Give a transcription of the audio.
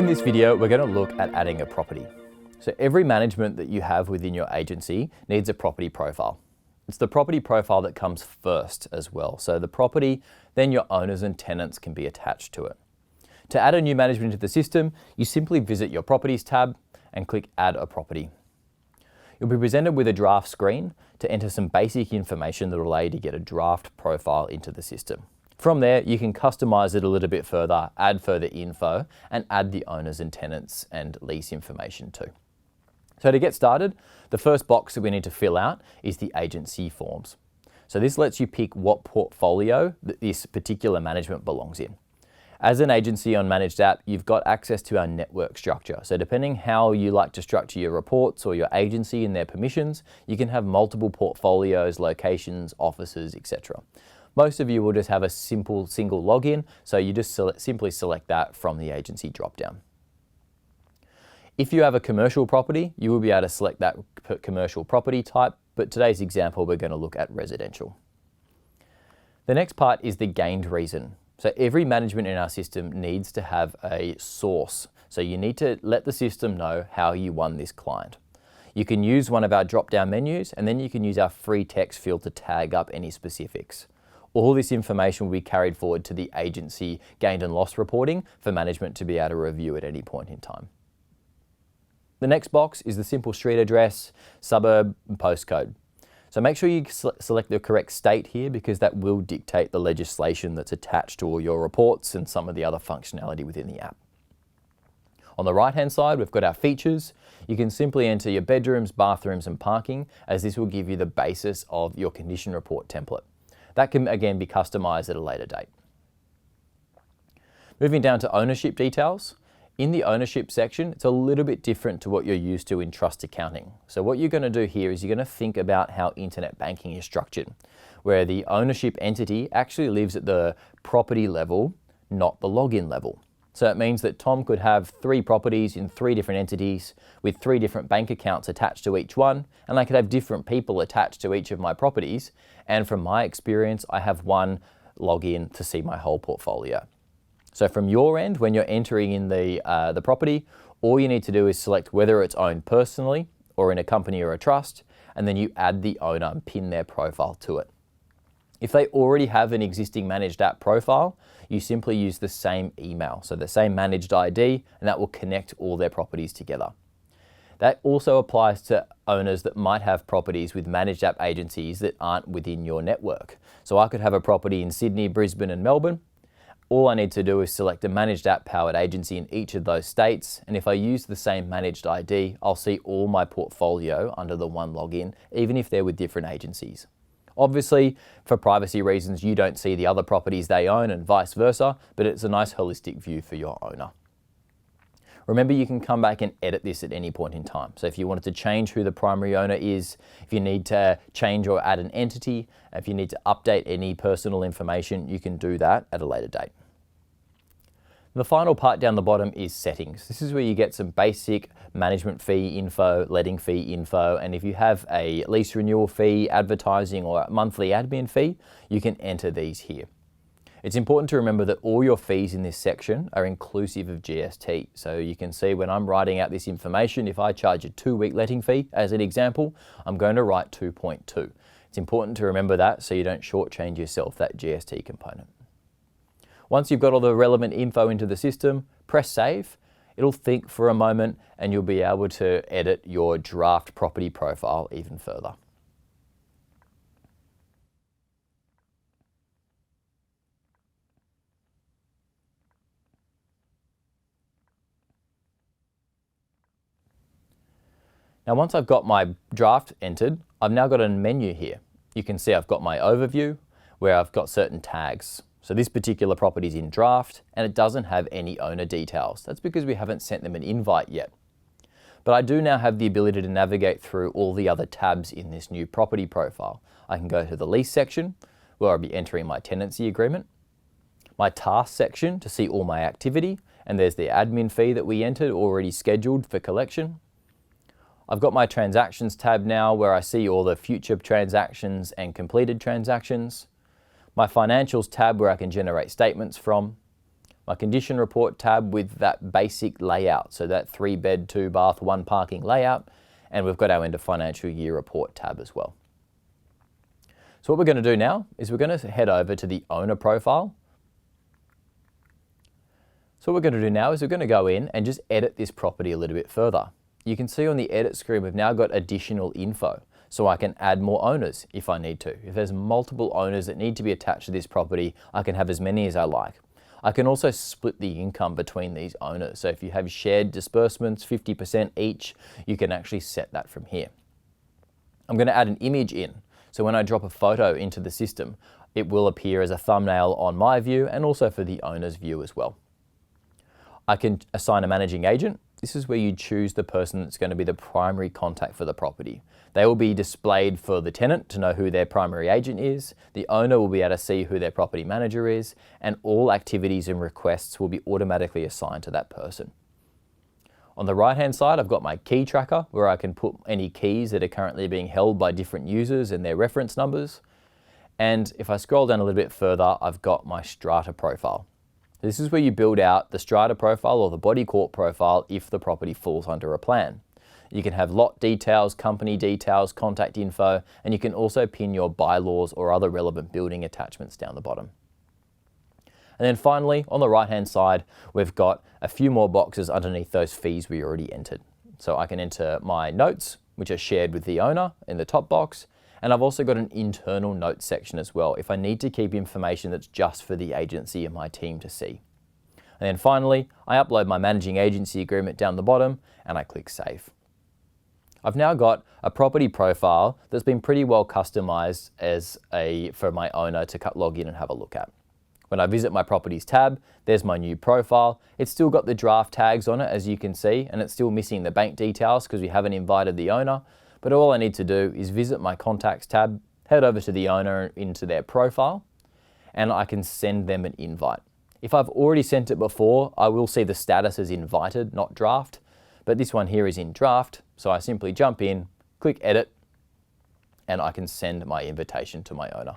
In this video, we're going to look at adding a property. So every management that you have within your agency needs a property profile. It's the property profile that comes first as well. So the property, then your owners and tenants can be attached to it. To add a new management to the system, you simply visit your Properties tab and click Add a Property. You'll be presented with a draft screen to enter some basic information that will allow you to get a draft profile into the system. From there, you can customize it a little bit further, add further info, and add the owners and tenants and lease information too. So to get started, the first box that we need to fill out is the agency forms. So this lets you pick what portfolio that this particular management belongs in. As an agency on Managed App, you've got access to our network structure. So depending how you like to structure your reports or your agency and their permissions, you can have multiple portfolios, locations, offices, etc. Most of you will just have a simple single login, so you just simply select that from the agency dropdown. If you have a commercial property, you will be able to select that commercial property type, but today's example, we're going to look at residential. The next part is the gained reason. So every management in our system needs to have a source. So you need to let the system know how you won this client. You can use one of our drop-down menus, and then you can use our free text field to tag up any specifics. All this information will be carried forward to the agency gained and loss reporting for management to be able to review at any point in time. The next box is the simple street address, suburb, and postcode. So make sure you select the correct state here because that will dictate the legislation that's attached to all your reports and some of the other functionality within the app. On the right-hand side, we've got our features. You can simply enter your bedrooms, bathrooms, and parking, as this will give you the basis of your condition report template. That can again be customized at a later date. Moving down to ownership details. In the ownership section, it's a little bit different to what you're used to in trust accounting. So what you're going to do here is you're going to think about how internet banking is structured, where the ownership entity actually lives at the property level, not the login level. So it means that Tom could have 3 properties in 3 different entities with 3 different bank accounts attached to each one, and I could have different people attached to each of my properties. And from my experience, I have one login to see my whole portfolio. So from your end, when you're entering in the property, all you need to do is select whether it's owned personally or in a company or a trust, and then you add the owner and pin their profile to it. If they already have an existing Managed App profile, you simply use the same email, so the same managed ID, and that will connect all their properties together. That also applies to owners that might have properties with Managed App agencies that aren't within your network. So I could have a property in Sydney, Brisbane, and Melbourne. All I need to do is select a Managed App powered agency in each of those states, and if I use the same managed ID, I'll see all my portfolio under the one login, even if they're with different agencies. Obviously, for privacy reasons, you don't see the other properties they own and vice versa, but it's a nice holistic view for your owner. Remember, you can come back and edit this at any point in time. So if you wanted to change who the primary owner is, if you need to change or add an entity, if you need to update any personal information, you can do that at a later date. The final part down the bottom is settings. This is where you get some basic management fee info, letting fee info, and if you have a lease renewal fee, advertising, or a monthly admin fee, you can enter these here. It's important to remember that all your fees in this section are inclusive of GST. So you can see when I'm writing out this information, if I charge a 2-week letting fee, as an example, I'm going to write 2.2. It's important to remember that so you don't shortchange yourself that GST component. Once you've got all the relevant info into the system, press save. It'll think for a moment and you'll be able to edit your draft property profile even further. Now, once I've got my draft entered, I've now got a menu here. You can see I've got my overview where I've got certain tags. So this particular property is in draft and it doesn't have any owner details. That's because we haven't sent them an invite yet. But I do now have the ability to navigate through all the other tabs in this new property profile. I can go to the lease section where I'll be entering my tenancy agreement, my task section to see all my activity, and there's the admin fee that we entered already scheduled for collection. I've got my transactions tab now where I see all the future transactions and completed transactions. My financials tab where I can generate statements from. my condition report tab with that basic layout, so that 3-bed, 2-bath, 1 parking layout, and we've got our end of financial year report tab as well. So what we're going to do now is we're going to head over to the owner profile. So what we're going to do now is we're going to go in and just edit this property a little bit further. You can see on the edit screen we've now got additional info, so I can add more owners if I need to. If there's multiple owners that need to be attached to this property, I can have as many as I like. I can also split the income between these owners. So if you have shared disbursements, 50% each, you can actually set that from here. I'm going to add an image in. So when I drop a photo into the system, it will appear as a thumbnail on my view and also for the owner's view as well. I can assign a managing agent. This is where you choose the person that's going to be the primary contact for the property. They will be displayed for the tenant to know who their primary agent is. The owner will be able to see who their property manager is, and all activities and requests will be automatically assigned to that person. On the right-hand side, I've got my key tracker where I can put any keys that are currently being held by different users and their reference numbers. And if I scroll down a little bit further, I've got my strata profile. This is where you build out the strata profile or the body corp profile if the property falls under a plan. You can have lot details, company details, contact info, and you can also pin your bylaws or other relevant building attachments down the bottom. And then finally, on the right-hand side, we've got a few more boxes underneath those fees we already entered. So I can enter my notes, which are shared with the owner in the top box. And I've also got an internal notes section as well, if I need to keep information that's just for the agency and my team to see. And then finally, I upload my managing agency agreement down the bottom and I click save. I've now got a property profile that's been pretty well customized for my owner to log in and have a look at. When I visit my properties tab, there's my new profile. It's still got the draft tags on it, as you can see, and it's still missing the bank details because we haven't invited the owner. But all I need to do is visit my contacts tab, head over to the owner into their profile, and I can send them an invite. If I've already sent it before, I will see the status as invited, not draft, but this one here is in draft. So I simply jump in, click edit, and I can send my invitation to my owner.